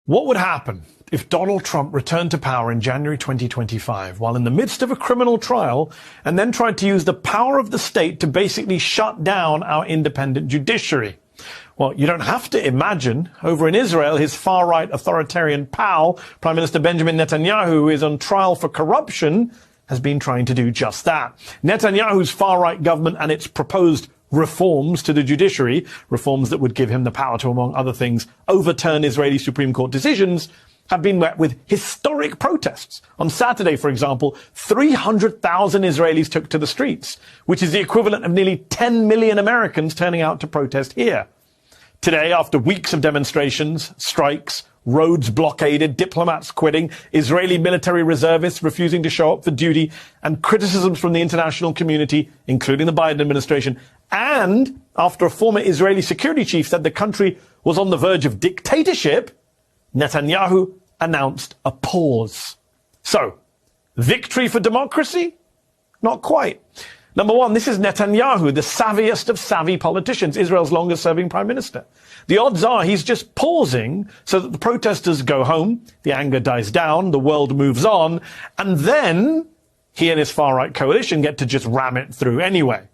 What would happen if Donald Trump returned to power in January 2025 while in the midst of a criminal trial and then tried to use the power of the state to basically shut down our independent judiciary? Well, you don't have to imagine. Over in Israel, his far-right authoritarian pal, Prime Minister Benjamin Netanyahu, who is on trial for corruption, has been trying to do just that. Netanyahu's far-right government and its proposed reforms to the judiciary, reforms that would give him the power to, among other things, overturn Israeli Supreme Court decisions, have been met with historic protests. On Saturday, for example, 300,000 Israelis took to the streets, which is the equivalent of nearly 10 million Americans turning out to protest here. Today, after weeks of demonstrations, strikes, roads blockaded, diplomats quitting, Israeli military reservists refusing to show up for duty, and criticisms from the international community, including the Biden administration, and after a former Israeli security chief said the country was on the verge of dictatorship, Netanyahu announced a pause. So, victory for democracy? Not quite. Number one, this is Netanyahu, the savviest of savvy politicians, Israel's longest-serving prime minister. The odds are he's just pausing so that the protesters go home, the anger dies down, the world moves on, and then he and his far-right coalition get to just ram it through anyway.